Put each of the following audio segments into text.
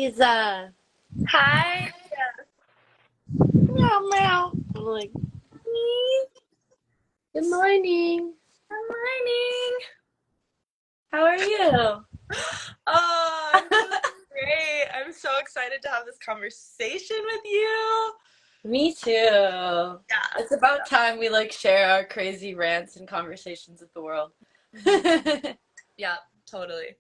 Liza. Hi. Meow meow. I'm like, good morning. Good morning. How are you? Oh, I'm doing great. I'm so excited to have this conversation with you. Me too. Yeah. It's about time we share our crazy rants and conversations with the world. Yeah, totally.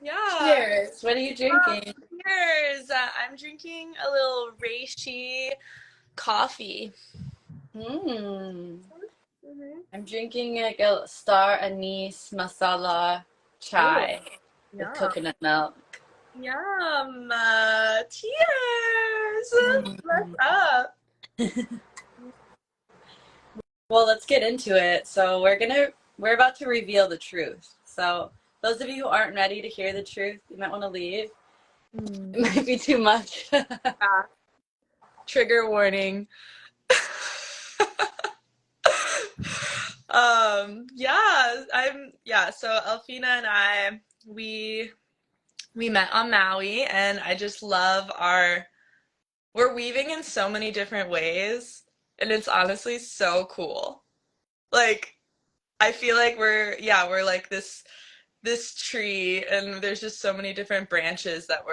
Yeah. Cheers. What are you Oh, drinking? cheers. I'm drinking a little reishi coffee. Hmm. Mm-hmm. I'm drinking a star anise masala Ooh, chai with yum. coconut milk. Yum. Cheers. What's Mm. up? Well, let's get into it. So we're about to reveal the truth. So those of you who aren't ready to hear the truth, you might want to leave. Mm. It might be too much. Yeah. Trigger warning. So Elfina and I we we met on Maui and I just love our we're weaving in so many different ways and it's honestly so cool. Like I feel like we're like this tree and there's just so many different branches that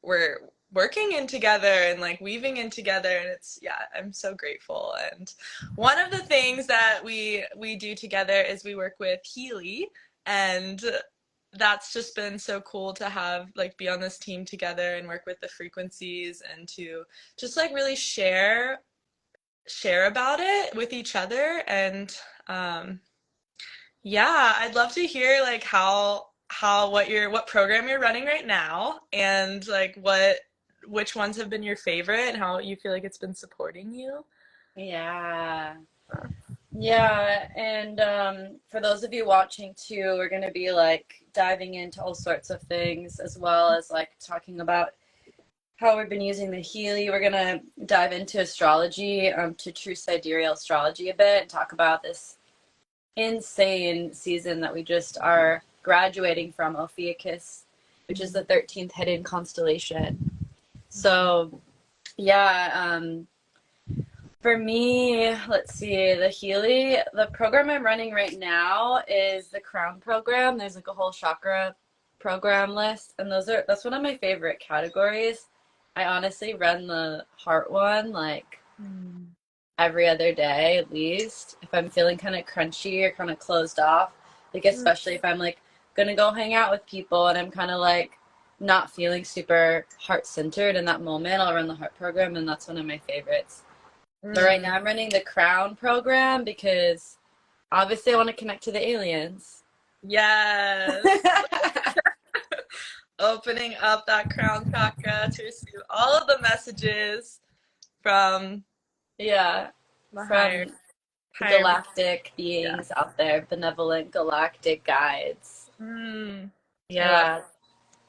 we're working in together and like weaving in together and it's I'm so grateful. And one of the things that we do together is we work with Healy, and that's just been so cool to have like be on this team together and work with the frequencies and to just like really share about it with each other. And um I'd love to hear like how what program you're running right now and like which ones have been your favorite and how you feel like it's been supporting you. Yeah. Yeah, and for those of you watching too, we're going to be diving into all sorts of things as well as talking about how we've been using the Healy. We're going to dive into astrology, to True Sidereal Astrology a bit and talk about this insane season that we just are graduating from, Ophiuchus, which is the 13th hidden constellation. So, yeah, for me, let's see, the Healy, the program I'm running right now is the Crown program. There's like a whole chakra program list, and that's one of my favorite categories. I honestly run the heart one Mm. every other day at least. If I'm feeling kind of crunchy or kind of closed off, Mm. especially if I'm gonna go hang out with people and I'm kind of not feeling super heart centered in that moment, I'll run the heart program, and that's one of my favorites. But right Mm. now I'm running the Crown program because obviously I want to connect to the aliens. Yes. Opening up that crown chakra to receive all of the messages from Yeah, the higher from the higher galactic yeah. beings out there, benevolent galactic guides. Mm. I love Yeah,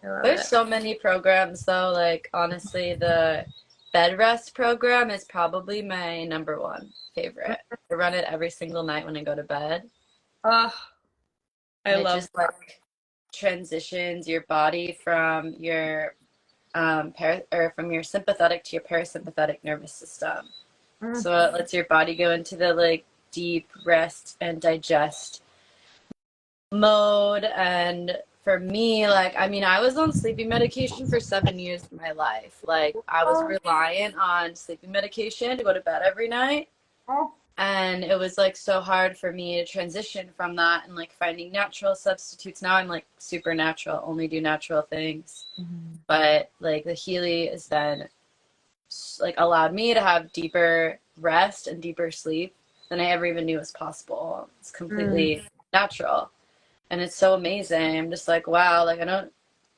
I love there's it. so many programs though. Honestly, the bed rest program is probably my number one favorite. I run it every single night when I go to bed, Oh, I and it love just transitions your body from your from your sympathetic to your parasympathetic nervous system. that. So it lets your body go into the deep rest and digest mode. And for me, I mean, I was on sleeping medication for 7 years of my life. I was Oh, reliant on sleeping medication to go to bed every night. oh. And it was so hard for me to transition from that and finding natural substitutes. Now I'm super natural, only do natural things. Mhm. But the Healy is then allowed me to have deeper rest and deeper sleep than I ever even knew was possible. It's Mm. completely natural, and it's so amazing. I'm just wow,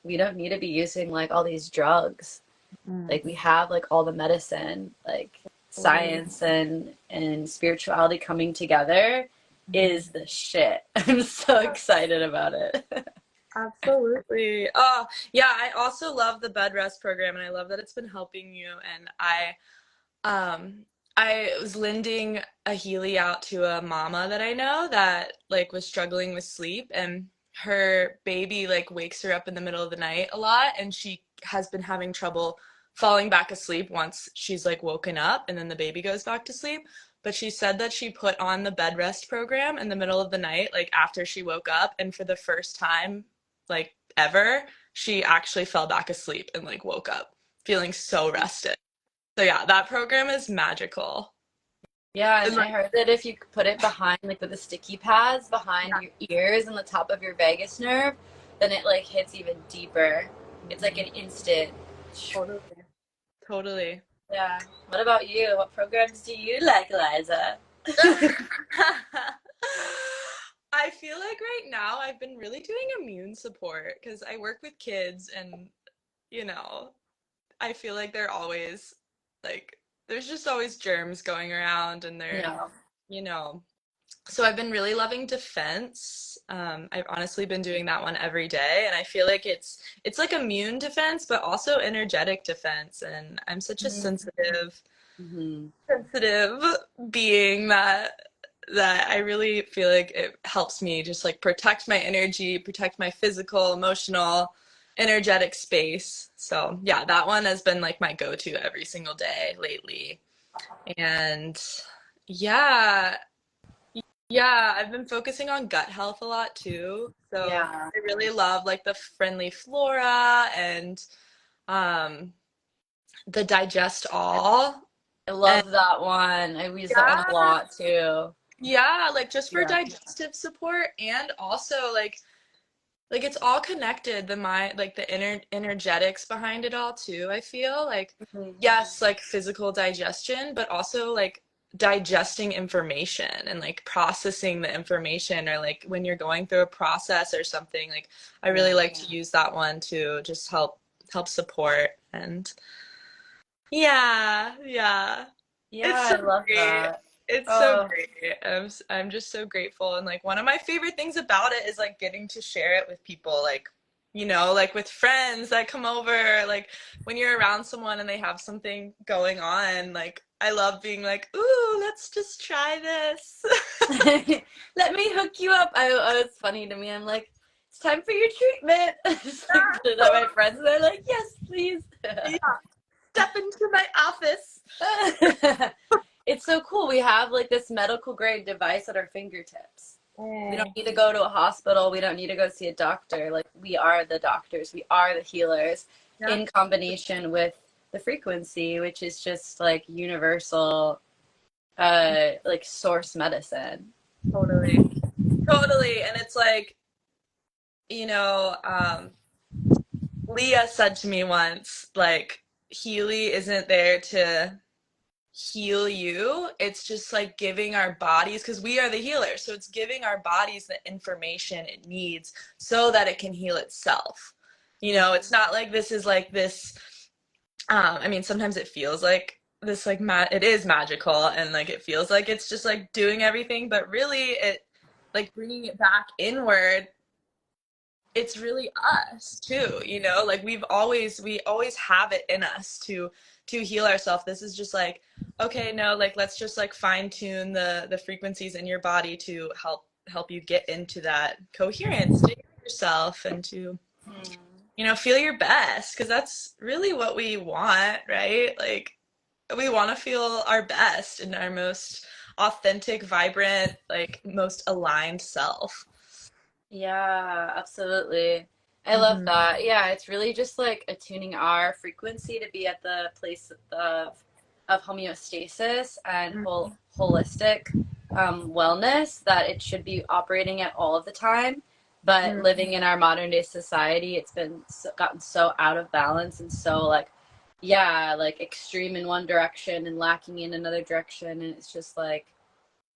we don't need to be using all these drugs. Mm. We have all the medicine, Totally. science and spirituality coming together is Mhm. the shit. I'm so excited about it. Absolutely. Oh, yeah, I also love the bed rest program and I love that it's been helping you. And um I was lending a Healy out to a mama that I know that was struggling with sleep, and her baby wakes her up in the middle of the night a lot, and she has been having trouble falling back asleep once she's like woken up and then the baby goes back to sleep. But she said that she put on the bed rest program in the middle of the night, like after she woke up, and for the first time, like ever, she actually fell back asleep and like woke up feeling so rested. So yeah, that program is magical. Yeah, and And I like, heard that if you put it behind, like with the sticky pads behind your ears and the top of your vagus nerve, then it like hits even deeper. It's like an instant. totally, totally. Yeah. What about you? What programs do you like, Liza? I feel like right now I've been really doing immune support because I work with kids and, you know, I feel like they're always like, there's just always germs going around and they're, Yeah. you know, so I've been really loving defense. I've honestly been doing that one every day, and I feel like it's like immune defense, but also energetic defense. And I'm such a Mm-hmm. sensitive being that I really feel like it helps me just like protect my energy, protect my physical, emotional, energetic space. So yeah, that one has been like my go-to every single day lately. And yeah, yeah, I've been focusing on gut health a lot too. So Yeah. I really love like the friendly flora and um the digest all. I And love that one. I use that one a yeah, lot too. yeah, like just for Yeah. digestive support and also like it's all connected, the mind, like the energetics behind it all too, I feel like Mhm. yes, like physical digestion, but also like digesting information and like processing the information, or like when you're going through a process or something, like I really Yeah. like to use that one to just help support. And yeah, yeah. Yeah, It's I so love great. that. It's so Oh, great. I'm just so grateful. And like one of my favorite things about it is like getting to share it with people, like, like with friends that come over, like when you're around someone and they have something going on, like I love being like, "Ooh, let's just try this." let me hook you up. It's funny to me. I'm like, it's time for your treatment. Just like put it on my friends, and they're like, yes, please. Yeah, step into my office. It's so cool. We have like this medical grade device at our fingertips. We don't Mm. need to go to a hospital. We don't need to go see a doctor. Like we are the doctors. We are the healers Yeah, in combination with the frequency, which is just like universal, like source medicine. totally. Totally. And it's like, you know, um, Leah said to me once, like, Healy isn't there to heal you. It's just like giving our bodies, because we are the healers. So it's giving our bodies the information it needs so that it can heal itself. It's not like this is like this. I mean, sometimes it feels like this, like, it is magical and like it feels like it's just like doing everything, but really like bringing it back inward, it's really us too, like we always have it in us to heal ourselves. This is just like, okay, no, like let's just like fine tune the frequencies in your body to help you get into that coherence to heal yourself and to Mm. feel your best, because that's really what we want, right? Like we want to feel our best in our most authentic, vibrant, like most aligned self. Yeah, absolutely. I love Hmm. that. Yeah, it's really just like attuning our frequency to be at the place of homeostasis and holistic wellness that it should be operating at all of the time. But living in our modern day society, it's been gotten so out of balance and so like, yeah, like extreme in one direction and lacking in another direction. And it's just like,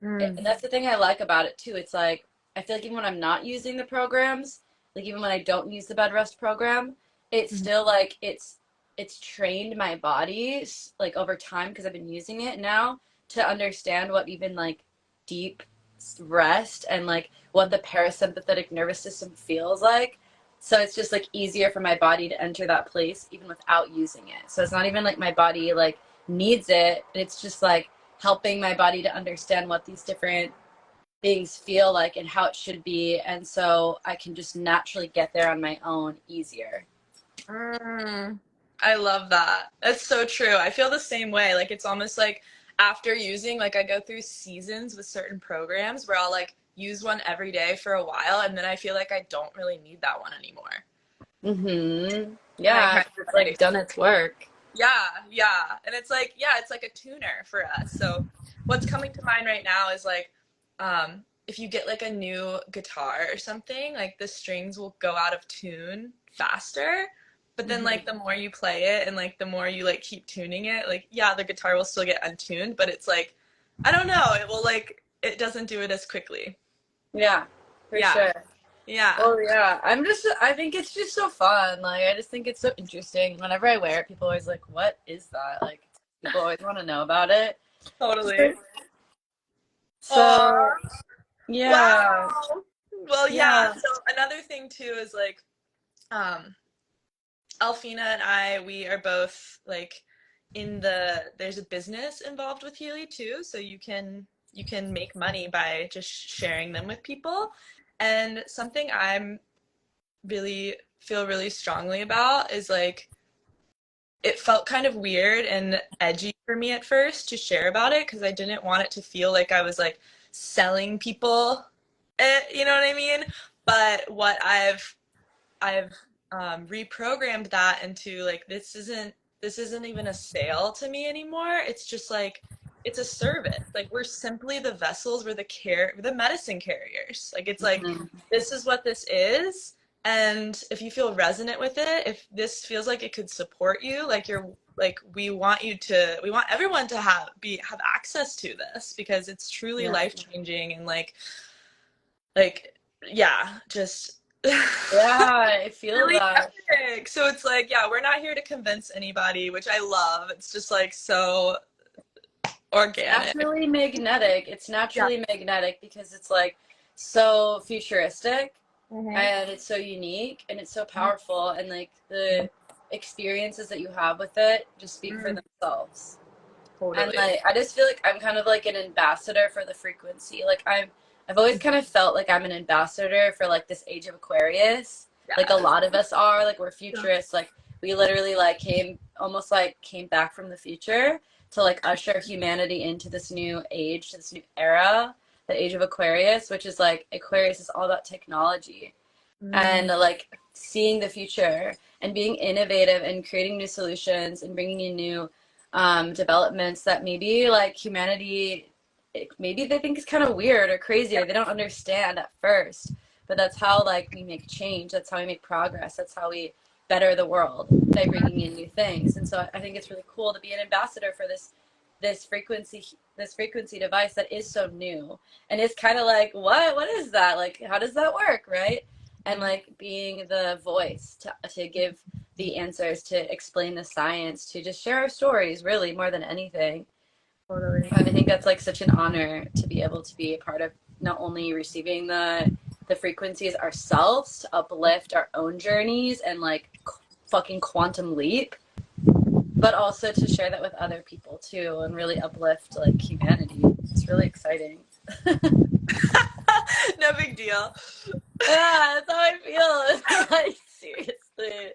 Mm. that's the thing I like about it too. It's like I feel like even when I'm not using the programs, like even when I don't use the bed rest program, it's Mhm. still like it's trained my body like over time because I've been using it now to understand what even like deep rest and like what the parasympathetic nervous system feels like. So it's just like easier for my body to enter that place even without using it. So it's not even like my body like needs it. It's just like helping my body to understand what these different things feel like and how it should be. And so I can just naturally get there on my own easier. Mm, I love that. That's so true. I feel the same way. Like it's almost like after using, like I go through seasons with certain programs where I'll like use one every day for a while and then I feel like I don't really need that one anymore. Mm-hmm. And I Yeah, kind 'cause it's of like like, done its work. yeah, yeah. And it's like, yeah, it's like a tuner for us. So what's coming to mind right now is like, if you get like a new guitar or something, like the strings will go out of tune faster. But then like Hmm. the more you play it and like the more you like keep tuning it, like yeah, the guitar will still get untuned, but it's like, I don't know, it will like it doesn't do it as quickly. Yeah, for Yeah. sure. Yeah. Oh yeah, I think it's just so fun. Like, I just think it's so interesting. Whenever I wear it, people always like, "What is that?" Like, people always want to know about it. Totally. So, Aw. yeah, Wow. Well, yeah. yeah. So another thing too is like, um, Elfina and I, we are both like there's a business involved with Healy too, so you can make money by just sharing them with people. And something I'm really feel really strongly about is like it felt kind of weird and edgy for me at first to share about it because I didn't want it to feel like I was like selling people it, you know what I mean? But what I've reprogrammed that into like this isn't even a sale to me anymore. It's just like it's a service. Like we're simply the vessels, we're the medicine carriers. Like it's like Mhm. this is what this is. And if you feel resonant with it, if this feels like it could support you, like we want everyone to have access to this because it's truly Yeah. life changing and like yeah, just Yeah, I feel really that. epic. So it's like, yeah, we're not here to convince anybody, which I love. It's just like so It's organic. naturally magnetic. It's Yeah. naturally magnetic because it's like so futuristic Hmm. and it's so unique and it's so powerful and like the experiences that you have with it just speak for Mm, themselves. And totally. like I just feel like I'm kind of like an ambassador for the frequency. I've always kind of felt like I'm an ambassador for like this age of Aquarius. Like a Yes. lot of us are, like we're Yeah. futurists, like we literally like came back from the future to like usher humanity into this new age, this new era, the age of Aquarius, which is like Aquarius is all about technology and Mm, like seeing the future and being innovative and creating new solutions and bringing in new developments that maybe like humanity maybe they think is kind of weird or crazy yeah. or they don't understand at first, but that's how like we make change, that's how we make progress, that's how we better the world by bringing in new things. And so I think it's really cool to be an ambassador for this frequency this frequency device that is so new and it's kind of like what is that, like how does that work, right? And Mhm. like being the voice to give the answers, to explain the science, to just share our stories, really, more than anything. Totally. And I think that's like such an honor to be able to be a part of not only receiving the frequencies ourselves to uplift our own journeys and like fucking quantum leap, but also to share that with other people too and really uplift like humanity. It's really exciting. No big deal. Yeah, that's how I feel. It's like seriously.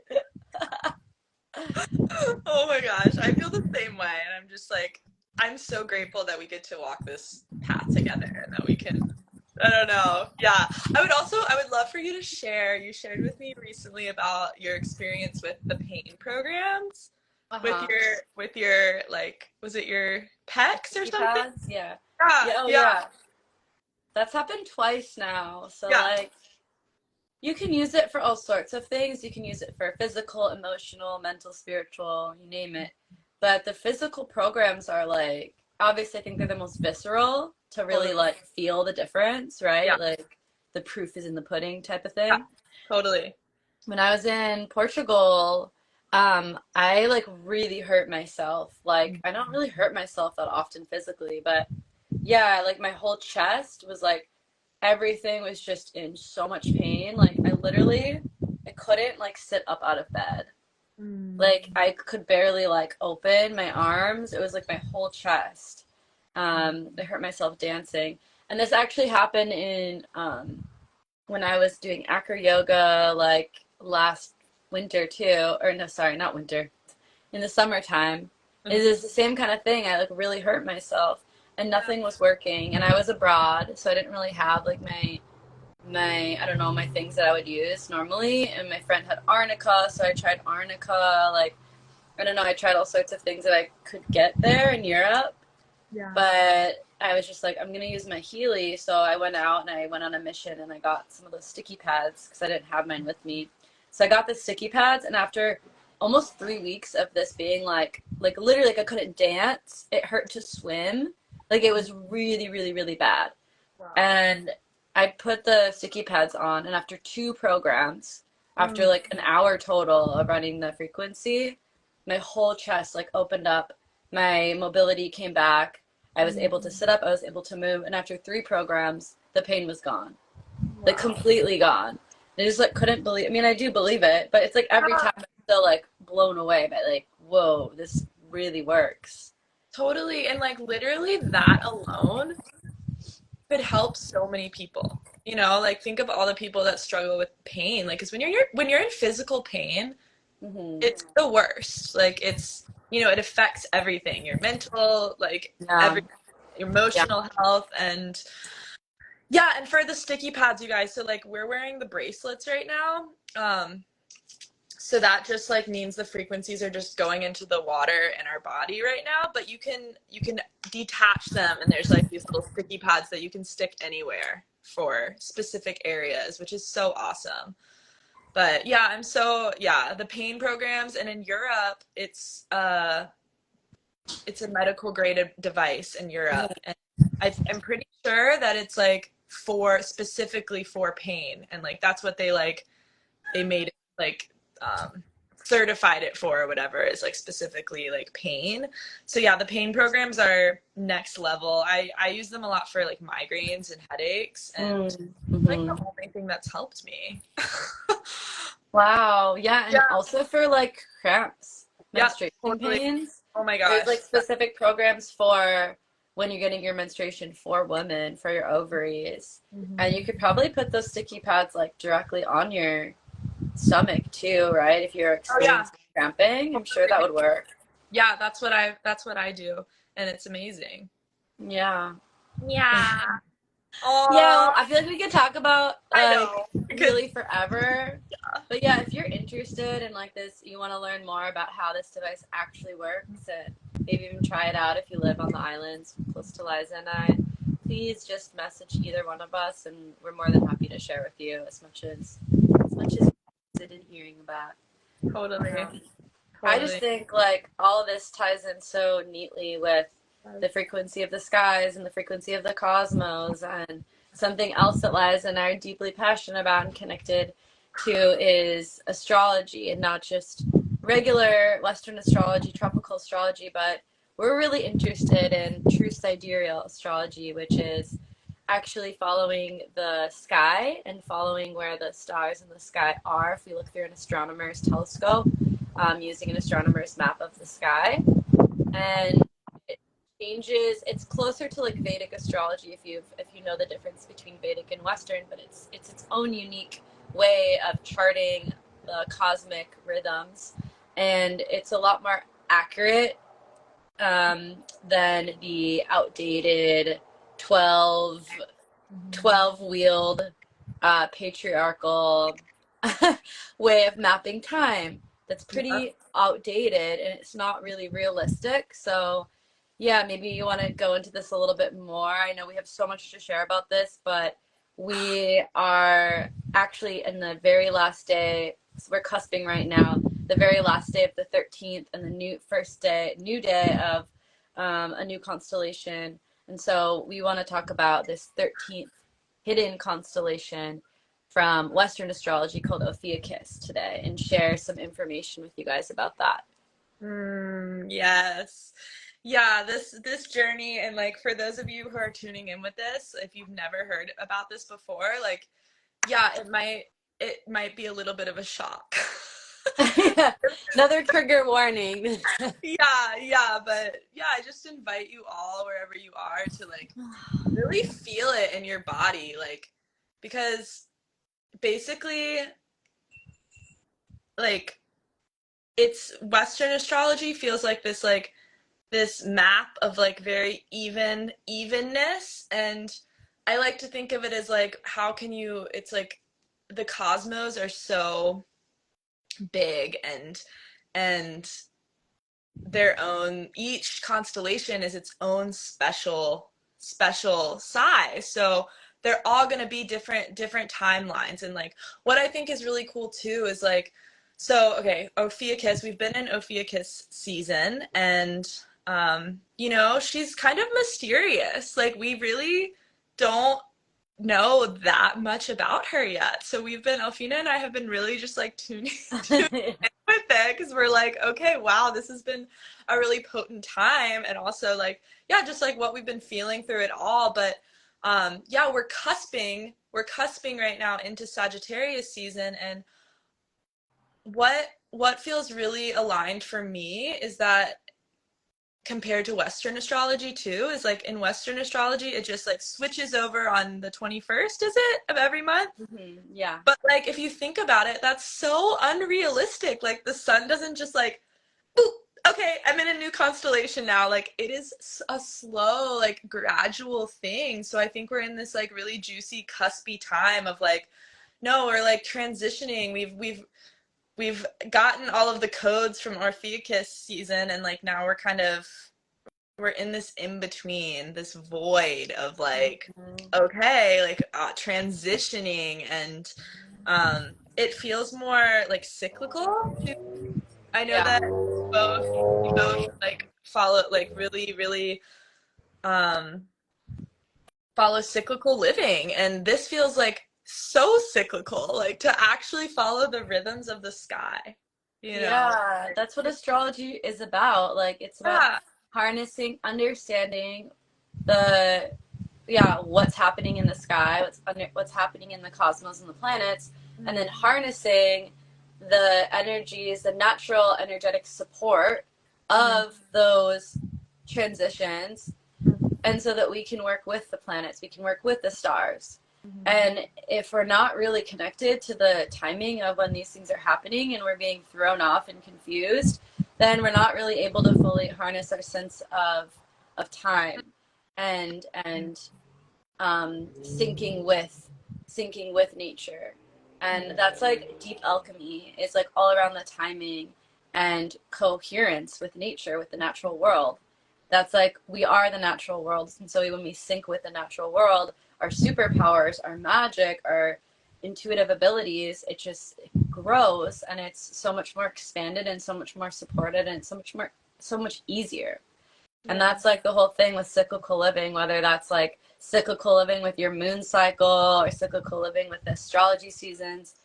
Oh my gosh, I feel the same way, and I'm just like, I'm so grateful that we get to walk this path together and that we can. I don't know. Yeah. I would love for you to share. You shared with me recently about your experience with the pain programs Uh-huh. with your like was it your pecs or something? Keypads? Yeah. Yeah, Yeah, oh yeah, yeah. That's happened twice now. So yeah, like you can use it for all sorts of things. You can use it for physical, emotional, mental, spiritual, you name it. But the physical programs are like obviously I think they're the most visceral to really totally. like feel the difference, Yeah, right? Like the proof is in the pudding type of yeah, thing. totally. When I was in Portugal, I like really hurt myself. Like I don't really hurt myself that often physically, but yeah, like my whole chest was like everything was just in so much pain. Like I couldn't like sit up out of bed. Mm. Like I could barely like open my arms. It was like my whole chest. I hurt myself dancing. And this actually happened in when I was doing acro yoga like last winter too, or no, sorry, not winter, in the summertime, it Mhm. is the same kind of thing. I like really hurt myself and nothing was working, and I was abroad, so I didn't really have like my I don't know, my things that I would use normally. And my friend had arnica, so I tried arnica. Like I don't know, I tried all sorts of things that I could get there in Europe, Yeah. but I was just like, I'm gonna use my Healy. So I went out and I went on a mission and I got some of those sticky pads because I didn't have mine with me. So I got the sticky pads, and after almost 3 weeks of this being like literally like I couldn't dance, it hurt to swim. Like it was really, really, really bad. Wow. And I put the sticky pads on, and after 2 programs, after Mm. like an hour total of running the frequency, my whole chest like opened up, my mobility came back, I was able to sit up, I was able to move, and after 3 programs, the pain was gone, like Wow. completely gone. I just like couldn't believe. I mean, I do believe it, but it's like every Yeah, time I'm still like blown away by like, whoa, this really works. totally. And like literally that alone could help so many people. You know, like think of all the people that struggle with pain. Like, because when you're in physical pain, Hmm. it's the worst. Like, it's it affects everything. Your mental, like Yeah, every your yeah. emotional health, and yeah. And for the sticky pads, you guys. So like, we're wearing the bracelets right now. So that just like means the frequencies are just going into the water in our body right now, but you can detach them, and there's like these little sticky pads that you can stick anywhere for specific areas, which is so awesome. But yeah, yeah, the pain programs, and in Europe it's a medical graded device in Europe, and I'm pretty sure that it's like for specifically for pain, and like that's what they made it like certified it for or whatever, is like specifically like pain. So yeah, the pain programs are next level. I use them a lot for like migraines and headaches, and like the Mm-hmm. only thing that's helped me. Wow. Yeah, and Yeah, also for like cramps, yeah, menstruation totally. pains, Oh my there's like gosh. specific programs for when you're getting your menstruation for women, for your ovaries. Mhm. And you could probably put those sticky pads like directly on your stomach too, right? If you're Oh yeah, experiencing cramping, I'm sure that totally. would work. Yeah, that's what I do, and it's amazing. Yeah. Yeah. Yeah, Oh, well, I feel like we could talk about I like know. Because Healy forever. But yeah, if you're interested in like this, you want to learn more about how this device actually works and maybe even try it out if you live on the islands close to Liza and I, please just message either one of us and we're more than happy to share with you as much as you're interested in hearing about. totally, Um, I just totally. think like all of this ties in so neatly with the frequency of the skies and the frequency of the cosmos, and something else that Liza and I are deeply passionate about and connected to is astrology, and not just regular Western astrology, tropical astrology, but we're really interested in true sidereal astrology, which is actually following the sky and following where the stars in the sky are if we look through an astronomer's telescope, using an astronomer's map of the sky. And it changes. It's closer to like Vedic astrology if you know the difference between Vedic and Western, but it's its own unique way of charting the cosmic rhythms, and it's a lot more accurate um, than the outdated 12 Mhm. 12 wheeled patriarchal way of mapping time that's Yeah. pretty outdated and it's not really realistic. So, yeah, maybe you want to go into this a little bit more. I know we have so much to share about this, but we are actually in the very last day. So we're cusping right now, the very last day of the 13th and the new day of a new constellation. And so we want to talk about this 13th hidden constellation from Western astrology called Ophiuchus today and share some information with you guys about that. Yes. Yeah, this journey, and like for those of you who are tuning in with this, if you've never heard about this before, like yeah, it might be a little bit of a shock. Another trigger warning. Yeah, yeah, but yeah, I just invite you all wherever you are to like really feel it in your body, like because basically like it's Western astrology feels like this map of like very evenness, and I like to think of it as like how can you it's like the cosmos are so big and their own, each constellation is its own special size, so they're all going to be different timelines. And like what I think is really cool too is like, so okay, Ophiuchus, we've been in Ophiuchus season, and you know, she's kind of mysterious, like we really don't know that much about her yet. So we've been, Elfina and I have been really just like tuning with it because we're like, okay, wow, this has been a really potent time. And also like, yeah, just like what we've been feeling through it all. But yeah, we're cusping right now into Sagittarius season. And what feels really aligned for me is that compared to Western astrology too, is like in Western astrology it just like switches over on the 21st, is it, of every month? Yeah. But like if you think about it, that's so unrealistic. Like the sun doesn't just like, boop, okay, I'm in a new constellation now. Like it is a slow, like gradual thing. So I think we're in this like really juicy, cuspy time of like, no, we're like transitioning. We've gotten all of the codes from Orpheus season, and like now we're in this in between, this void of like, okay, like transitioning, and it feels more like cyclical too. I know Yeah. that we both like follow like really um follow cyclical living, and this feels like so cyclical, like to actually follow the rhythms of the sky, you know. Yeah, that's what astrology is about. Like, it's about Yeah. harnessing, understanding the, yeah, what's happening in the sky, what's happening in the cosmos and the planets, and then harnessing the energies, the natural energetic support of those transitions, and so that we can work with the planets, we can work with the stars. And if we're not really connected to the timing of when these things are happening and we're being thrown off and confused, then we're not really able to fully harness our sense of time and syncing with nature. And that's like deep alchemy. It's like all around the timing and coherence with nature, with the natural world. That's like we are the natural world. And so when we sync with the natural world, our superpowers, our magic, our intuitive abilities, it grows, and it's so much more expanded and so much more supported and so much easier. And Yeah. that's like the whole thing with cyclical living, whether that's like cyclical living with your moon cycle or cyclical living with the astrology seasons.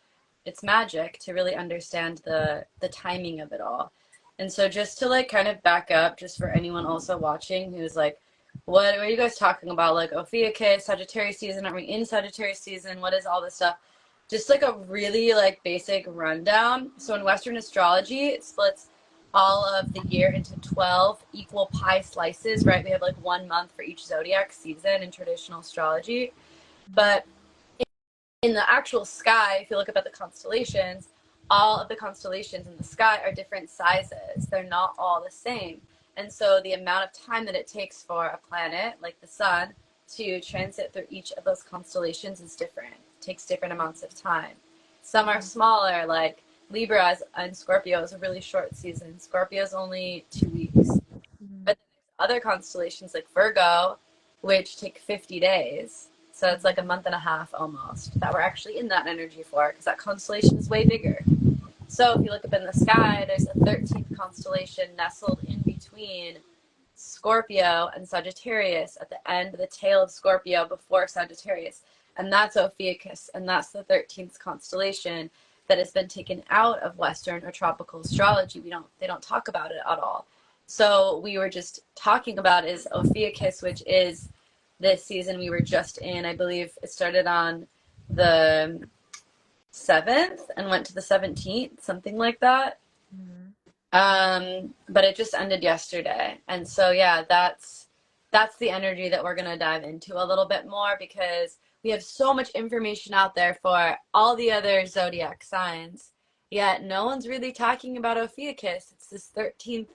It's magic to really understand the timing of it all. And so just to like kind of back up, just for anyone also watching who's like, what are you guys talking about? Like Ophiuchus, Sagittarius season, are we in Sagittarius season? What is all this stuff? Just like a really like basic rundown. So in Western astrology, it splits all of the year into 12 equal pie slices, right? We have like 1 month for each zodiac season in traditional astrology. But in the actual sky, if you look up at the constellations, all of the constellations in the sky are different sizes. They're not all the same. And so the amount of time that it takes for a planet like the sun to transit through each of those constellations is different. It takes different amounts of time. Some are smaller, like Libra and Scorpio is a really short season. Scorpio is only 2 weeks. But other constellations like Virgo, which take 50 days. So it's like a month and a half almost that we're actually in that energy for, because that constellation is way bigger. So if you look up in the sky, there's a 13th constellation nestled in between Scorpio and Sagittarius at the end of the tail of Scorpio before Sagittarius. And that's Ophiuchus, and that's the 13th constellation that has been taken out of Western or tropical astrology. They don't talk about it at all. So we were just talking about is Ophiuchus, which is this season we were just in. I believe it started on the 7th and went to the 17th, something like that. But it just ended yesterday. And so yeah, that's the energy that we're gonna dive into a little bit more, because we have so much information out there for all the other zodiac signs. yet no one's really talking about Ophiuchus. It's this 13th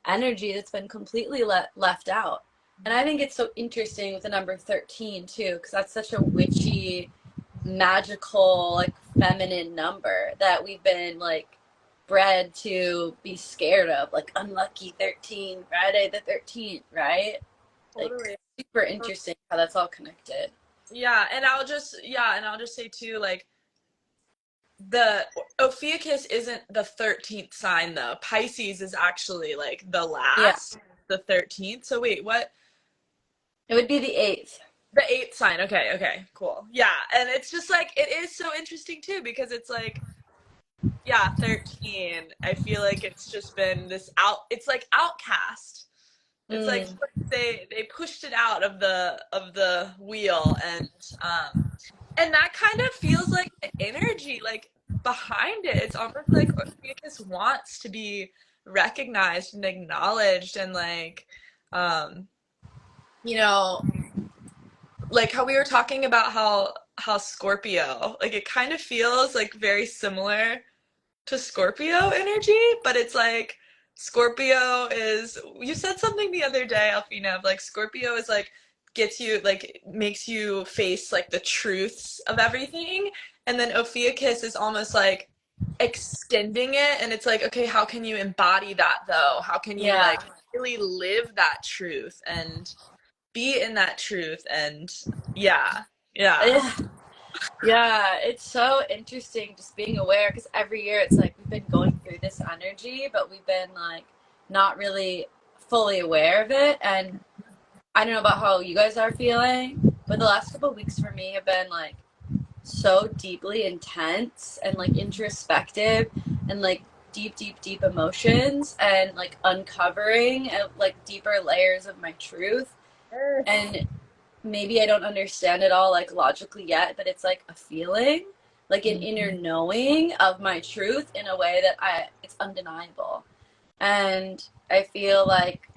energy that's been completely left out. And I think it's so interesting with the number 13 too, because that's such a witchy, magical, like feminine number that we've been like bred to be scared of, like unlucky 13, Friday the 13th, right? Like Totally. super interesting how that's all connected. And I'll just say too, like the Ophiuchus isn't the 13th sign though. Pisces is actually like the Yeah, last, the 13th. So wait, what? it would be the 8th. The eighth sign. Okay, okay, cool. Yeah, and it's just like it is so interesting too because it's like yeah, 13. I feel like it's just been this out it's like outcast. It's like Mm, they pushed it out of the wheel and that kind of feels like the energy like behind it. It's almost like Orpheus wants to be recognized and acknowledged and like um you know like how we were talking about how Scorpio like it kind of feels like very similar to Scorpio energy, but it's like Scorpio is you said something the other day, Elfina, of like Scorpio is like gets you like makes you face like the truths of everything. And then Ophiuchus is almost like extending it and it's like, okay, how can you embody that though? How can you yeah. like really live that truth and be in that truth and yeah, yeah. Yeah, it's so interesting just being aware because every year it's like we've been going through this energy, but we've been like not really fully aware of it. And I don't know about how you guys are feeling, but the last couple of weeks for me have been like so deeply intense and like introspective and like deep emotions and like uncovering like deeper layers of my truth. And maybe I don't understand it all like logically yet, but it's like a feeling, like an inner knowing of my truth in a way that it's undeniable. And I feel like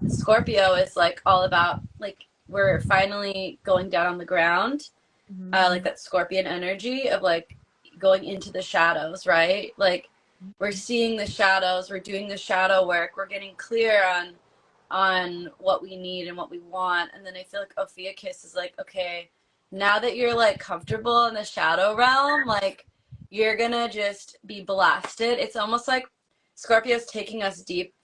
Scorpio is like all about like we're finally going down on the ground, like that scorpion energy of like going into the shadows, right? Like we're seeing the shadows, we're doing the shadow work, we're getting clear on what we need and what we want. And then I feel like Ophiuchus is like, okay, now that you're like comfortable in the shadow realm, like you're gonna just be blasted. It's almost like Scorpio's taking us deep,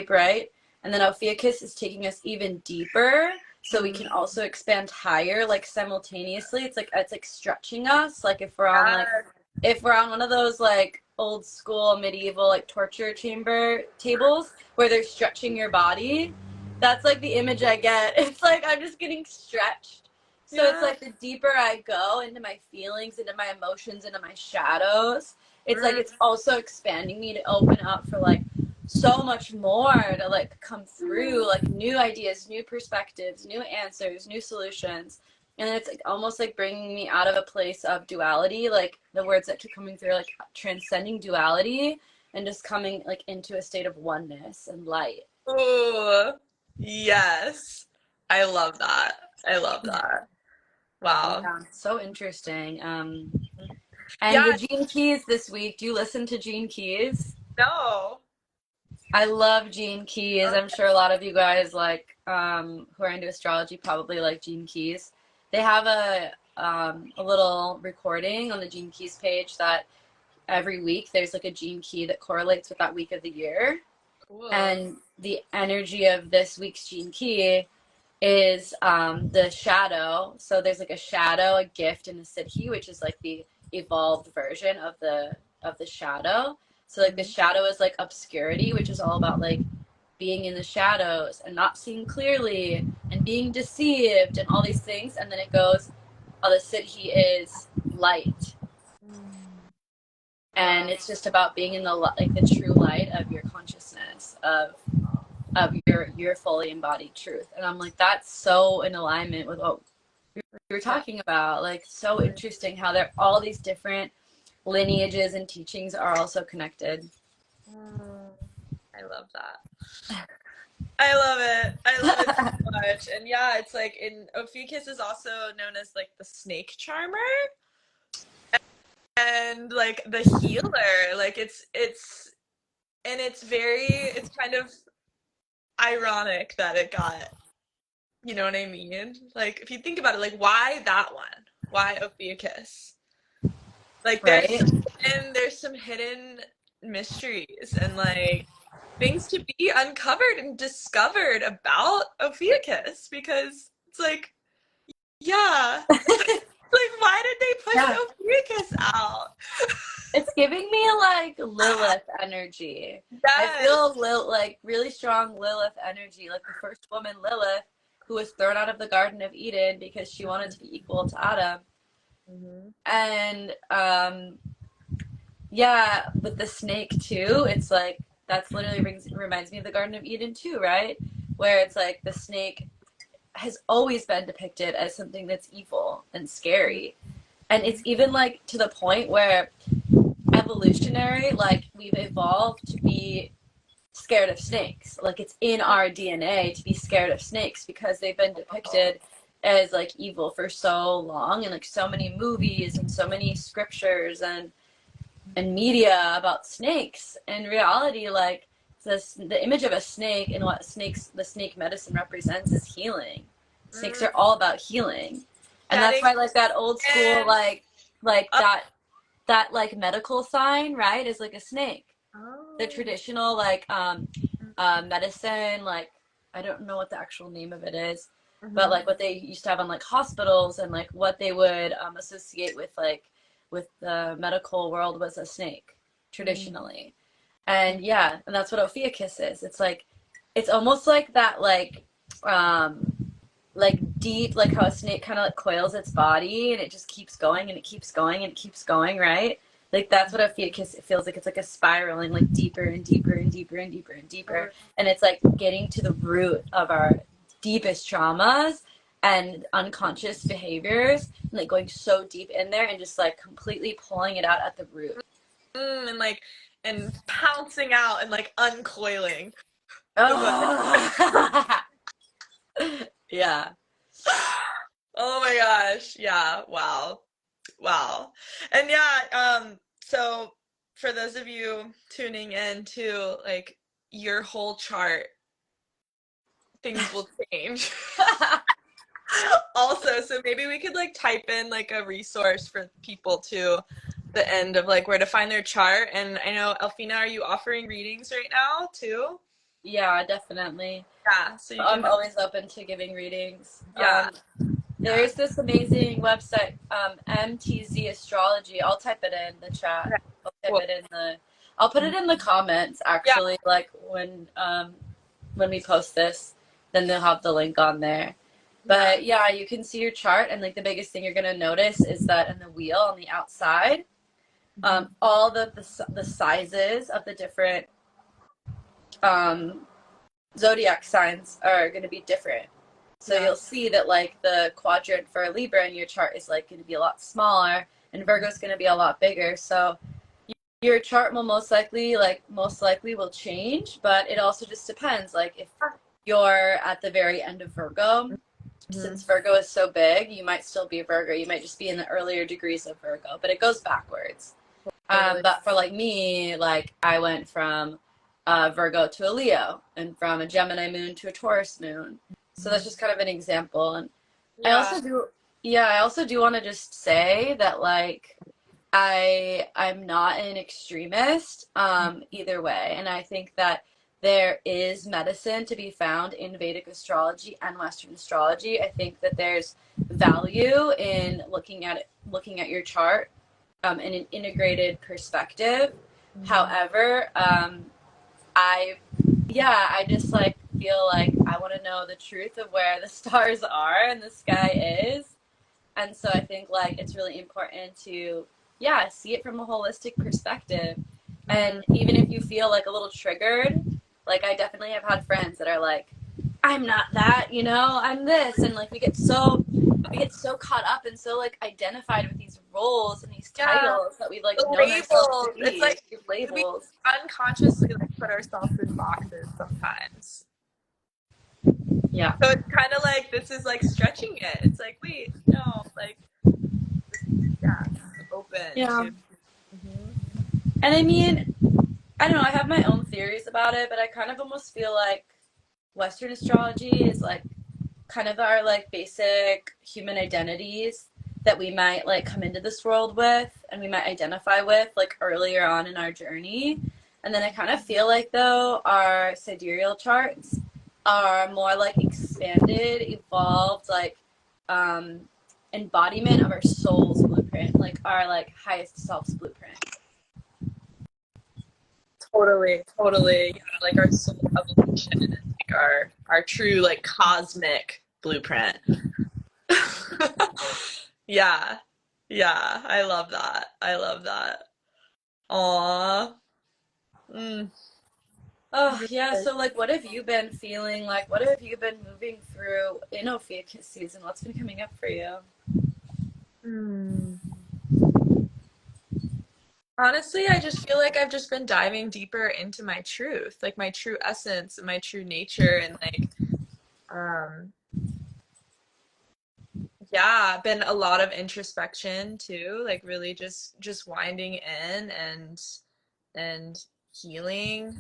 right? And then Ophiuchus is taking us even deeper so we can also expand higher, like simultaneously. It's like stretching us. Like if we're on one of those like old school medieval like torture chamber tables where they're stretching your body, that's like the image I get. It's like I'm just getting stretched. So it's Yeah. like the deeper I go into my feelings, into my emotions, into my shadows, it's like Mm, it's also expanding me to open up for like so much more to like come through, like new ideas, new perspectives, new answers, new solutions. And it's like almost like bringing me out of a place of duality, like the words that keep coming through, like transcending duality and just coming like into a state of oneness and light. ooh, yes. I love that. I love that. Wow. Yeah, so interesting. And Yeah, the Gene Keys this week, do you listen to Gene Keys? no. I love Gene Keys. I'm sure a lot of you guys like who are into astrology probably like Gene Keys. They have a little recording on the Gene Keys page that every week there's like a Gene Key that correlates with that week of the year. Cool. And the energy of this week's Gene Key is the shadow. So there's like a shadow, a gift, and a siddhi, which is like the evolved version of the shadow. So like the shadow is like obscurity, which is all about like being in the shadows and not seeing clearly and being deceived and all these things. And then it goes, oh, the siddhi is light, and Wow. it's just about being in the like the true light of your consciousness of your fully embodied truth. And I'm like, that's so in alignment with what we were Yeah. talking about. Like, so interesting how there all these different lineages and teachings are also connected. Mm, I love that. I love it. I love it so much. And yeah, it's like in Ophiuchus is also known as like the snake charmer. and like the healer. Like it's and it's kind of ironic that it got, you know what I mean? Like if you think about it, like why that one? Why Ophiuchus? Like Right? there's some hidden mysteries and like things to be uncovered and discovered about Ophiuchus because it's like, yeah, like why did they push Yeah. Ophiuchus out? It's giving me like Lilith energy. I Yes. feel like really strong Lilith energy, like the first woman Lilith who was thrown out of the Garden of Eden because she wanted to be equal to Adam. Mhm. And yeah, with the snake too, it's like that's literally reminds me of the Garden of Eden too, right? Where it's like the snake has always been depicted as something that's evil and scary. And it's even like to the point where evolutionary, like we've evolved to be scared of snakes. Like it's in our DNA to be scared of snakes because they've been depicted as like evil for so long, and like so many movies and so many scriptures and media about snakes. In reality, like the image of a snake and what the snake medicine represents is healing. Snakes Mm, are all about healing, and that's chatting why like that old school and like up. that like medical sign, right, is like a snake. The Oh. traditional like medicine, like I don't know what the actual name of it is, but Mhm. like what they used to have on like hospitals and like what they would associate with the medical world was a snake Mhm. traditionally. And yeah, and that's what Ophiuchus is. It's like it's almost like that um like deep, like how a snake kind of like coils its body and it just keeps going and it keeps going and it keeps going, right? Like that's what Ophiuchus it feels like. It's like a spiraling like deeper and deeper and deeper and deeper and deeper. And it's like getting to the root of our deepest traumas and unconscious behaviors and like going so deep in there and just like completely pulling it out at the root. And like and pouncing out and like uncoiling the butt. Oh. Yeah. Oh my gosh. Yeah. Wow. Wow. And yeah, so for those of you tuning in to like your whole chart, things will change. Also, so maybe we could like type in like a resource for people to the end of like where to find their chart. And I know Elfina, are you offering readings right now too? Yeah, definitely. Yeah, so you I'm can, always open to giving readings. yeah, yeah. There's this amazing website, MTZ Astrology. I'll type it in the chat. Okay, I'll type cool. it in I'll put it in the comments Yeah. actually, like when we post this, then they'll have the link on there. Yeah. But yeah, you can see your chart, and like the biggest thing you're gonna notice is that in the wheel on the outside, all the sizes of the different um, zodiac signs are going to be different. So Yeah. you'll see that like the quadrant for Libra in your chart is like going to be a lot smaller, and Virgo's going to be a lot bigger. So your chart will most likely will change, but it also just depends. Like if you're at the very end of Virgo, Mm-hmm. since Virgo is so big, you might still be a Virgo. You might just be in the earlier degrees of Virgo, but it goes backwards. Totally. But for like me, like I went from Virgo to a Leo, and from a Gemini moon to a Taurus moon. So that's just kind of an example. And I Yeah. also do, yeah, I also do want to just say that like I'm not an extremist either way, and I think that there is medicine to be found in Vedic astrology and Western astrology. I think that there's value in looking at your chart in an integrated perspective. Mm-hmm. However, I yeah, I just like feel like I want to know the truth of where the stars are and the sky is, and so I think like it's really important to yeah see it from a holistic perspective. And even if you feel like a little triggered, like I definitely have had friends that are like, I'm not that, I'm this, and like we get so caught up and so like identified with these roles and these Yeah. titles that we've like The known ourselves to labels. It's be, like these we labels. unconsciously like put ourselves in boxes sometimes. Yeah. So it's kind of like this is like stretching it. It's like, wait, no, like, yeah, open Yeah. to. And I mean, I don't know, I have my own theories about it, but I kind of almost feel like Western astrology is like kind of our like basic human identities that we might like come into this world with and we might identify with like earlier on in our journey. And then I kind of feel like though our sidereal charts are more like expanded, evolved, like um embodiment of our soul's blueprint, like our like highest self's blueprint. Totally, totally. Yeah, like our soul evolution and like our true like cosmic blueprint. Yeah. Yeah, I love that. I love that. Aw. Mm. Oh yeah, so like what have you been feeling like? What have you been moving through in Ophiuchus season? What's been coming up for you? Mm. Honestly, I just feel like I've just been diving deeper into my truth, like my true essence and my true nature and like um yeah, been a lot of introspection too, like really just winding in and healing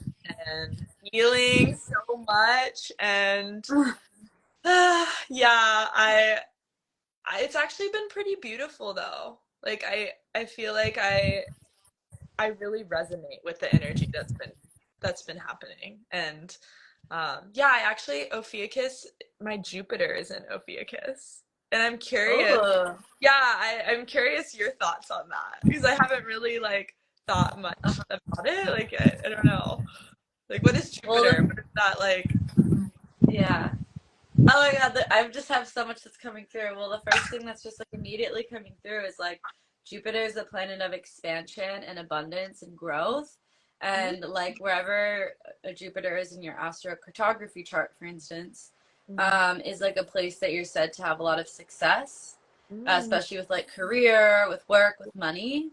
and healing so much and yeah, I it's actually been pretty beautiful though. Like I feel like I really resonate with the energy that's been happening. And yeah, I actually Ophiuchus, my Jupiter is in Ophiuchus. And I'm curious. Oh, Yeah, I'm curious your thoughts on that because I haven't really like thought much about it. Like I don't know. Like what is well, Jupiter? What is that like? yeah. Oh my God, I just have so much that's coming through. Well, the first thing that's just like immediately coming through is like Jupiter is a planet of expansion and abundance and growth. Mm, And like wherever a Jupiter is in your astrocartography chart, for instance, mm, is like a place that you're said to have a lot of success, mm. especially with like career, with work, with money.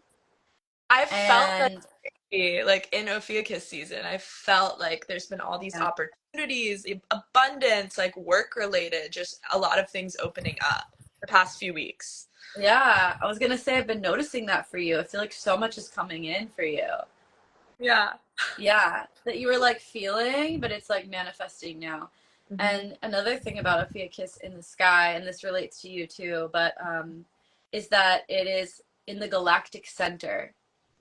I felt that And like in Ophiuchus season, I felt like there's been all these yeah, opportunities, abundance, like work related, just a lot of things opening up the past few weeks. yeah, I was gonna say I've been noticing that for you. I feel like so much is coming in for you. Yeah. Yeah, that you were like feeling, but it's like manifesting now. Hmm. And another thing about Ophiuchus in the sky, and this relates to you too, but is that it is in the galactic center,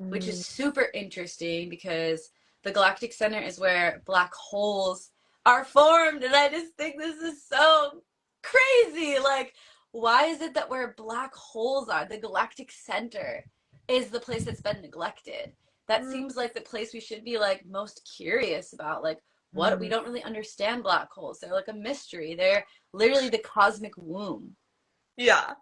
which is Mm, super interesting because the galactic center is where black holes are formed. And I just think this is so crazy. Like, why is it that where black holes are, the galactic center, is the place that's been neglected? That mm, seems like the place we should be like most curious about. Like, what we mm. don't really understand black holes. They're like a mystery. They're literally the cosmic womb. Yeah.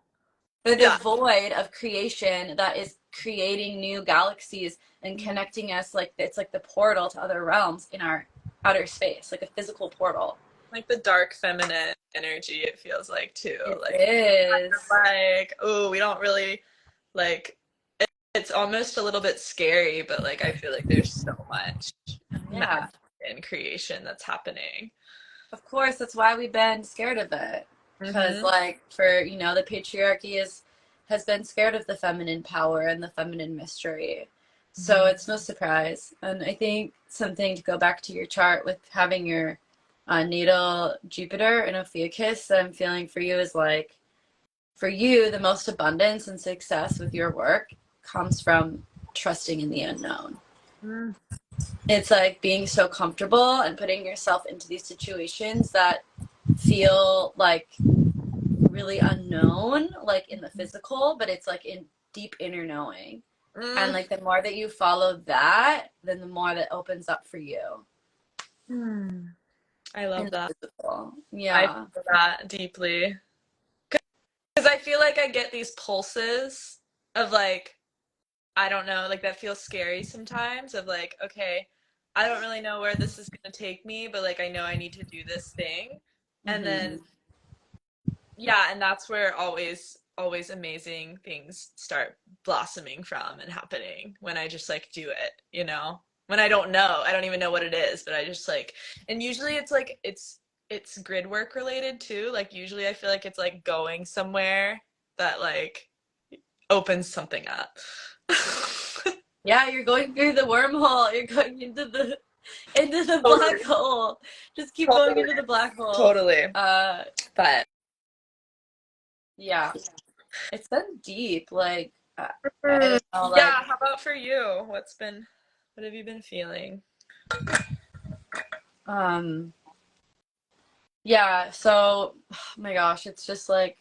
They're the Yeah. void of creation that is creating new galaxies and Mm. connecting us like it's like the portal to other realms in our outer space, like a physical portal. Like the dark feminine energy, it feels like too. It Like, is. like, oh, we don't really like it's almost a little bit scary, but like I feel like there's so much Yeah. magic and creation that's happening. Of course, that's why we've been scared of it. Because Hmm. like for, the patriarchy is has been scared of the feminine power and the feminine mystery. So Hmm. it's no surprise. And I think something to go back to your chart with having your natal Jupiter in Ophiuchus that I'm feeling for you is like for you, the most abundance and success with your work comes from trusting in the unknown. Mm. It's like being so comfortable and putting yourself into these situations that feel like really unknown, like in the physical, but it's like in deep inner knowing. And Mm. like the more that you follow that, then the more that opens up for you Mm. I in love the that. physical. I Yeah. feel that deeply. Because I feel like I get these pulses of like, I don't know, like that feels scary sometimes of like, okay, I don't really know where this is going to take me, but like I know I need to do this thing. And then, Hmm. yeah, and that's where always amazing things start blossoming from and happening when I just like do it, you know? When I don't know, I don't even know what it is, but I just like, and usually it's like, it's grid work related too. Like usually I feel like it's like going somewhere that like opens something up. Yeah, you're going through the wormhole. You're going into the black Totally. hole. Just keep going Totally. into the black hole. Totally. Uh, But yeah, it's been deep. Like, I mm, don't know, like, yeah, how about for you? What have you been feeling? um, yeah. So, oh my gosh, it's just like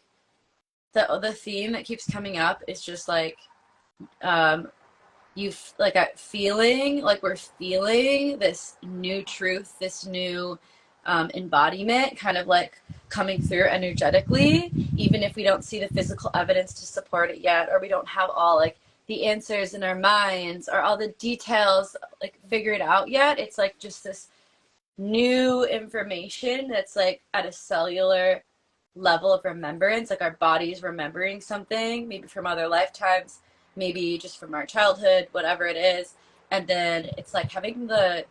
the theme that keeps coming up is just like, um, like a feeling like we're feeling this new truth, this new embodiment kind of like coming through energetically, even if we don't see the physical evidence to support it yet, or we don't have all like the answers in our minds or all the details like figured out yet. It's like just this new information that's like at a cellular level of remembrance, like our body's remembering something, maybe from other lifetimes, maybe just from our childhood, whatever it is. And then it's like having the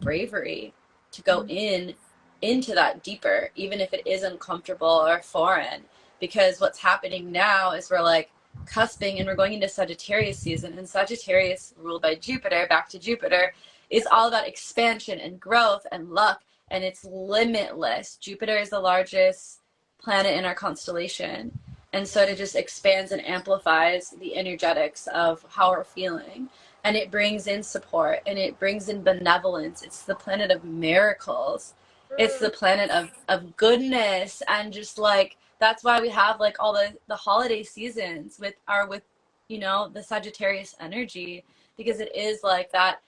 bravery to go into that deeper, even if it is uncomfortable or foreign. Because what's happening now is we're like cusping and we're going into Sagittarius season, and Sagittarius, ruled by Jupiter, back to Jupiter, is all about expansion and growth and luck, and it's limitless. Jupiter is the largest planet in our constellation. And so it just expands and amplifies the energetics of how we're feeling, and it brings in support and it brings in benevolence. It's the planet of miracles. It's the planet of goodness, and just like that's why we have like all the holiday seasons with the Sagittarius energy, because it is like that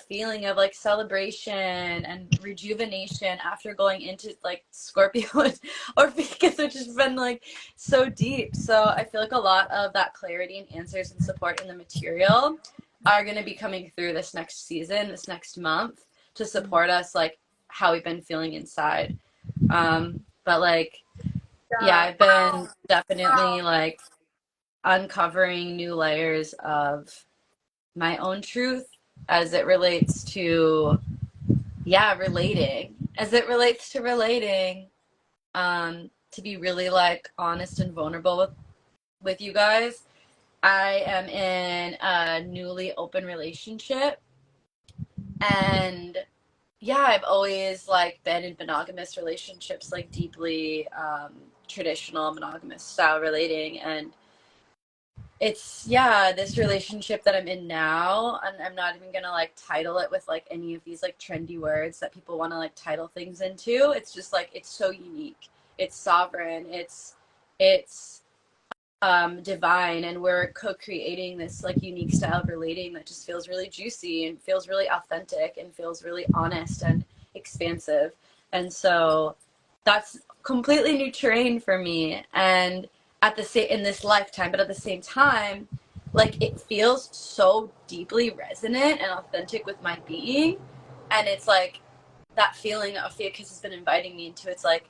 feeling of like celebration and rejuvenation after going into like Scorpio and Ophiuchus, which has been like so deep. So I feel like a lot of that clarity and answers and support in the material are going to be coming through this next season, this next month, to support us like how we've been feeling inside. But like, yeah, Yeah. I've been definitely like uncovering new layers of my own truth as it relates to, yeah, relating, as it relates to relating, to be really like honest and vulnerable with you guys. I am in a newly open relationship, and yeah, I've always like been in monogamous relationships, like deeply traditional monogamous style relating. And it's, yeah, this relationship that I'm in now, and I'm not even gonna like title it with like any of these like trendy words that people want to like title things into. It's just like it's so unique, it's sovereign, it's divine, and we're co-creating this like unique style of relating that just feels really juicy and feels really authentic and feels really honest and expansive. And so that's completely new terrain for me, and at the same in this lifetime, but at the same time, like it feels so deeply resonant and authentic with my being. And it's like that feeling Ophiuchus has been inviting me into. It's like,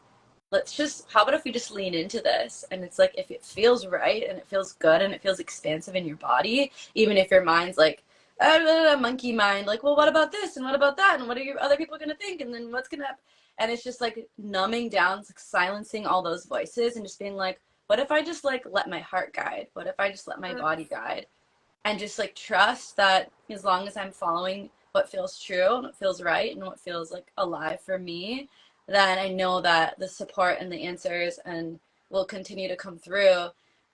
let's just, how about if we just lean into this? And it's like, if it feels right and it feels good and it feels expansive in your body, even if your mind's like, monkey mind, like, well, what about this? And what about that? And what are your other people going to think? And then what's going to happen? And it's just like numbing down, like silencing all those voices and just being like, what if I just like let my heart guide? What if I just let my body guide? And just like trust that as long as I'm following what feels true and what feels right and what feels like alive for me, then I know that the support and the answers and will continue to come through.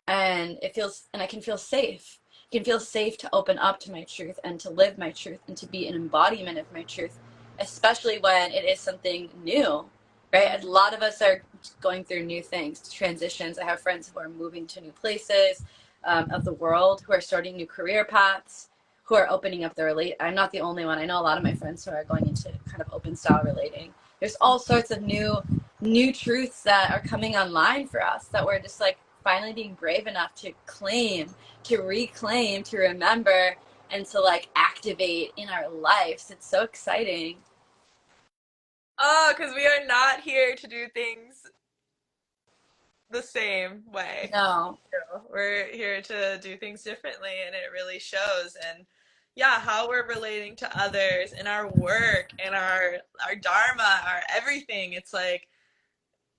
And it feels, and I can feel safe. I can feel safe to open up to my truth and to live my truth and to be an embodiment of my truth, especially when it is something new, right? A lot of us are going through new things, transitions. I have friends who are moving to new places of the world, who are starting new career paths, who are opening up their relate. I'm not the only one. I know a lot of my friends who are going into kind of open style relating. There's all sorts of new truths that are coming online for us that we're just like finally being brave enough to claim, to reclaim, to remember, and to like activate in our lives. It's so exciting. Oh, because we are not here to do things the same way. No. We're here to do things differently, and it really shows. And yeah, how we're relating to others in our work and our dharma, our everything. It's like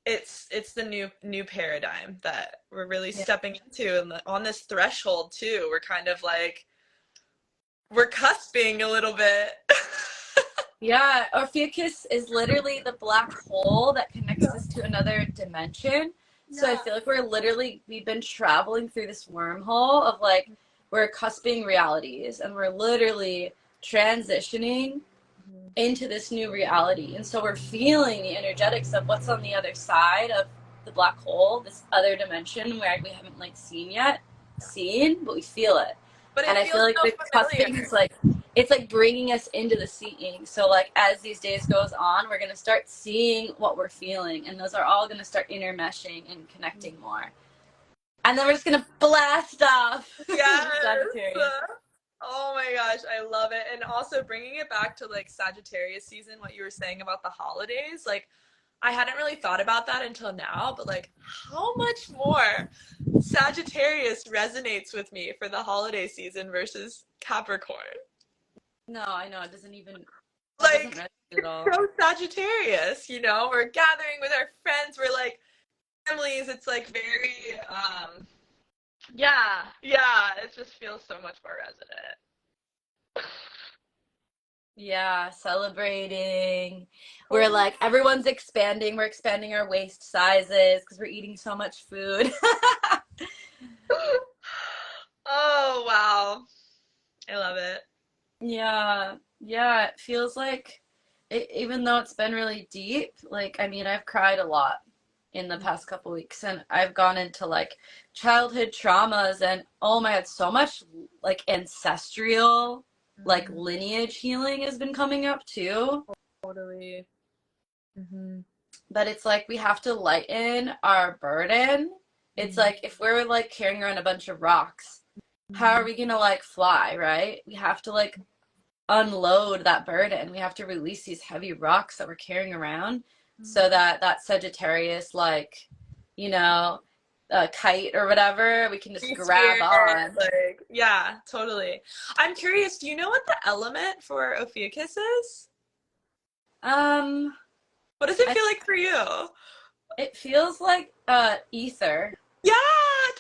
it's the new paradigm that we're really Yeah. stepping into, and on this threshold too. We're kind of like we're cusping a little bit. Yeah, Ophiuchus is literally the black hole that connects us to another dimension. So I Yeah. feel like we've been traveling through this wormhole of like, we're cusping realities and we're literally transitioning Mhm. into this new reality. And so we're feeling the energetics of what's on the other side of the black hole, this other dimension where we haven't like seen, but we feel it. But And it I feel feels like so the familiar. cusping is like, it's like bringing us into the seeing. So like as these days goes on, we're going to start seeing what we're feeling, and those are all going to start intermeshing and connecting more. And then we're just going to blast off Yes. into Sagittarius. Oh my gosh, I love it. And also bringing it back to like Sagittarius season, what you were saying about the holidays, like I hadn't really thought about that until now, but like how much more Sagittarius resonates with me for the holiday season versus Capricorn. No, I know it doesn't even, that doesn't Like resonate at it's all. so Sagittarius, you know? We're gathering with our friends, we're like families, it's like very yeah, it just feels so much more resonant. Yeah, celebrating. We're Totally. like, everyone's expanding. We're expanding our waist sizes because we're eating so much food. Oh wow. I love it. Yeah, yeah, it feels like even though it's been really deep, like, I mean, I've cried a lot in the past couple weeks, and I've gone into like childhood traumas, and oh my God, so much like ancestral, like Mm, lineage healing has been coming up too. totally. Hmm. But it's like we have to lighten our burden. It's Hmm. like if we're like carrying around a bunch of rocks, how are we gonna like fly, right? We have to like unload that burden. We have to release these heavy rocks that we're carrying around so that that Sagittarius, like, you know, kite or whatever, we can just Free grab spirit, on. like yeah, totally. I'm curious, do you know what the element for Ophiuchus is? Um, What does it I, feel like for you? it feels like ether. Yeah,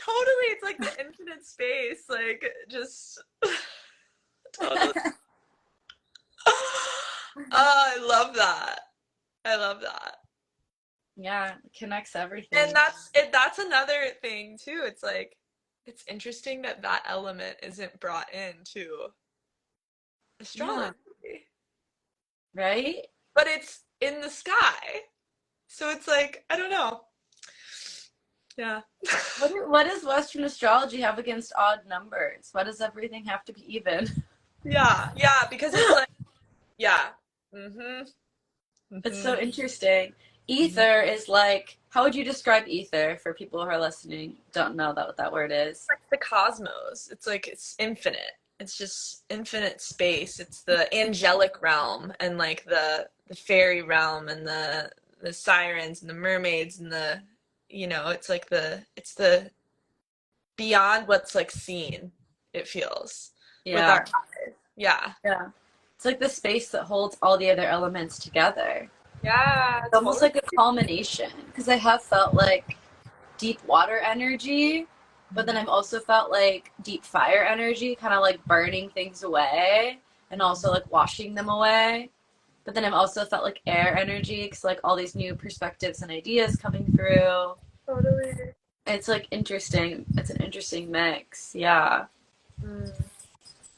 totally. It's like the infinite space, like just totally. Oh, I love that. I love that. Yeah, it connects And everything. that's another thing too. It's like it's interesting that that element isn't brought into Yeah, astrology, right? but it's in the sky. So it's like, I don't know. Yeah. What does Western astrology have against odd numbers? Why does everything have to be even? Yeah. Yeah, because it's like, yeah. Mhm. It's so Mhm. interesting. Mhm. Ether is like, how would you describe ether for people who are listening, don't know that what that word is? Like the cosmos. It's like it's infinite. It's just infinite space. It's the angelic realm and like the fairy realm and the sirens and the mermaids and the it's like it's the beyond what's like seen, it feels with our Yeah. eyes. Yeah. Yeah. It's like the space that holds all the other elements together. Yeah, It's almost totally. like a culmination because I have felt like deep water energy, but then I've also felt like deep fire energy, kind of like burning things away and also like washing them away. But then I've also felt like air energy because like all these new perspectives and ideas coming through. Totally. It's like interesting. It's an interesting mix. Yeah. Mm.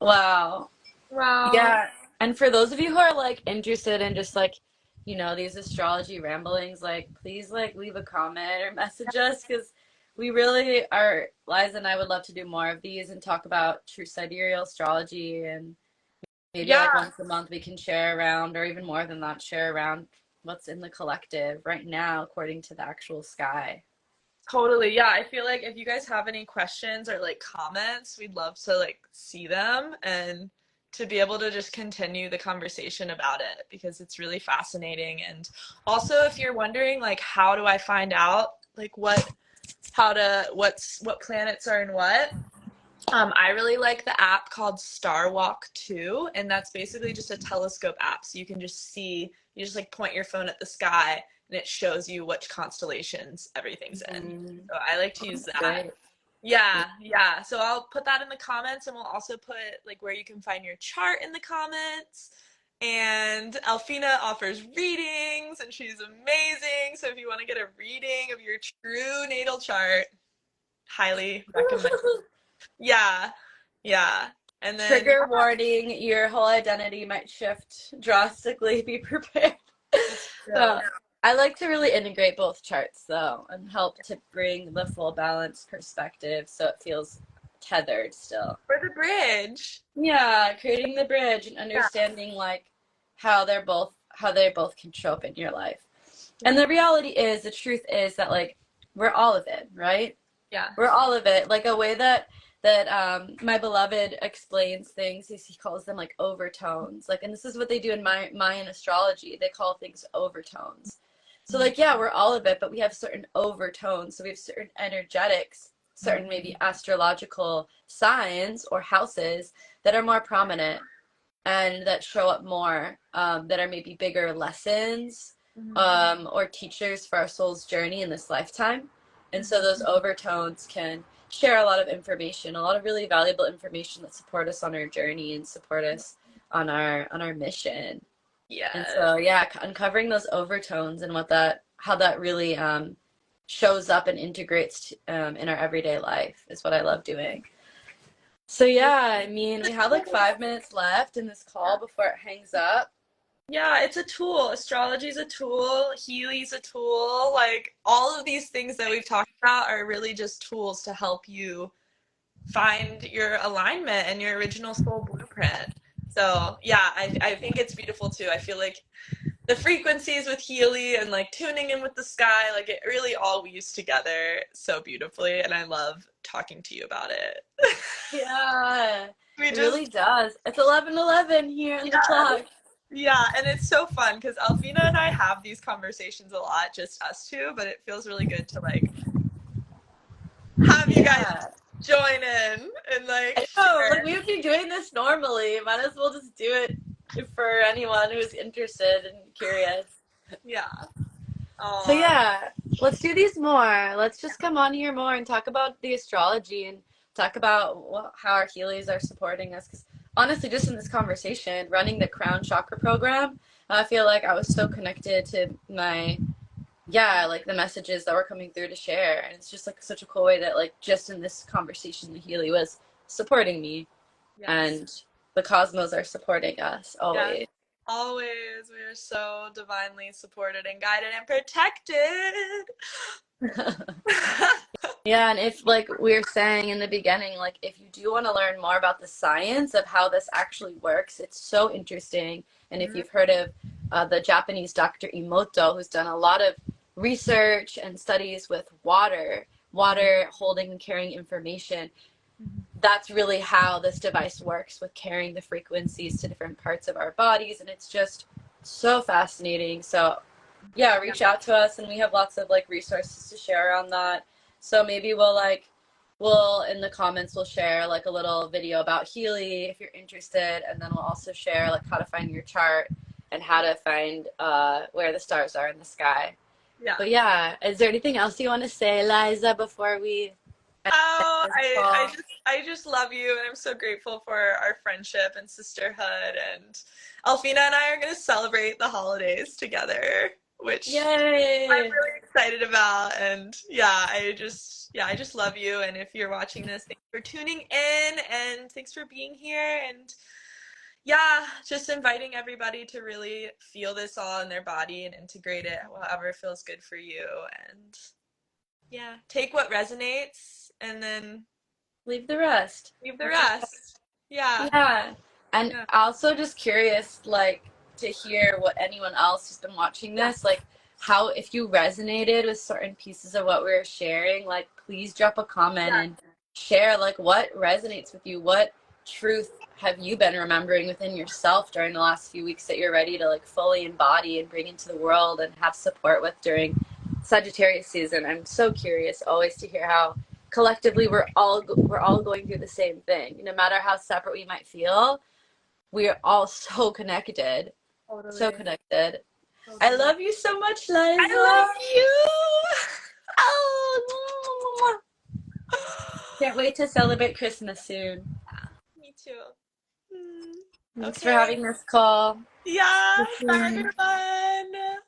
Wow. Wow. Yeah. And for those of you who are like interested in just like, these astrology ramblings, like please like leave a comment or message us because we really are, Liza and I would love to do more of these and talk about true sidereal astrology, and maybe like Yeah, once a month we can share around, or even more than that, share around what's in the collective right now according to the actual sky. totally. Yeah, I feel like if you guys have any questions or like comments, we'd love to like see them and to be able to just continue the conversation about it because it's really fascinating. And also if you're wondering like how do I find out like what planets are in what, I really like the app called Star Walk 2, and that's basically just a telescope app. So you can just see, you just like point your phone at the sky and it shows you which constellations everything's in. Mm, So I like to use that. great. Yeah, yeah. So I'll put that in the comments, and we'll also put like where you can find your chart in the comments. And Elfina offers readings, and she's amazing. So if you want to get a reading of your true natal chart, highly recommend. Yeah, yeah. And then Trigger warning, your whole identity might shift drastically. Be prepared. it's true. Uh, I like to really integrate both charts though and help to bring the full balance perspective so it feels tethered still. For the bridge. Yeah, creating the bridge and Yeah, understanding like how they both can show up in your life. And yeah, the reality is, the truth is that like we're all of it, right? yeah. We're all of it. Like a way that my beloved explains things is he calls them like overtones. Like, and this is what they do in Mayan astrology. They call things overtones. So like, yeah, we're all of it, but we have certain overtones. So we have certain energetics, certain maybe astrological signs or houses that are more prominent and that show up more, that are maybe bigger lessons, or teachers for our soul's journey in this lifetime. And so those overtones can share a lot of information, a lot of really valuable information that support us on our journey and support us on our mission. And Yeah. so yeah, uncovering those overtones and how that really shows up and integrates in our everyday life is what I love doing. So yeah, I mean, we have like 5 minutes left in this call before it hangs up. Yeah, it's a tool. Astrology is a tool. Healy's a tool. Like all of these things that we've talked about are really just tools to help you find your alignment and your original soul blueprint. So yeah, I think it's beautiful too. I feel like the frequencies with Healy and like tuning in with the sky, like it really all weaves together so beautifully, and I love talking to you about it. Yeah, We it just really does. It's 11:11 here on the yeah, clock. yeah, and it's so fun because Alfina and I have these conversations a lot, just us two, but it feels really good to like have you guys Yeah. join in and like I know, like share. we would be doing this normally. Might as well just do it for anyone who's interested and curious. Yeah. So Oh, yeah, let's do these more. Let's just come on here more and talk about the astrology and talk about how our Heelys are supporting us. Because honestly, just in this conversation, running the Crown Chakra program, I feel like I was so connected to yeah, like the messages that were coming through to share. And it's just like such a cool way that like just in this conversation, the Healy was supporting me yes. and the cosmos are supporting us Yes. always. Always. We are so divinely supported and guided and protected. Yeah, and if, like we were saying in the beginning, like if you do want to learn more about the science of how this actually works, it's so interesting. And if Mhm. you've heard of the Japanese Dr. Emoto, who's done a lot of research and studies with water holding and carrying information, that's really how this device works with carrying the frequencies to different parts of our bodies. And it's just so fascinating. So yeah, Yeah. reach out to us and we have lots of like resources to share on that. So maybe we'll in the comments we'll share like a little video about Healy if you're interested, and then we'll also share like how to find your chart and how to find where the stars are in the sky. Yeah. But yeah, is there anything else you want to say, Liza, before we end Oh, this call? I just love you, and I'm so grateful for our friendship and sisterhood. And Alfina and I are going to celebrate the holidays together, which I'm Yay! really excited about. And yeah, I just love you. And if you're watching this, thanks for tuning in, and thanks for being here. And yeah, just inviting everybody to really feel this all in their body and integrate it however feels good for you. And yeah, take what resonates and then Leave the rest. leave the rest. Yeah. Yeah. And Yeah. also just curious, like, to hear what anyone else who's been watching Yeah. this, like, how, if you resonated with certain pieces of what we were sharing, like, please drop a comment Yeah. and share, like, what resonates with you. What truth have you been remembering within yourself during the last few weeks that you're ready to, like, fully embody and bring into the world and have support with during Sagittarius season? I'm so curious always to hear how collectively we're all going through the same thing. No matter how separate we might feel, we are all so connected. So Totally. connected. I Totally. love you so much, I love Liza. you. Oh, Can't wait to celebrate Christmas soon. Me too. Hmm. Thanks for Okay. having this call. Yeah. See you Bye, soon. everyone.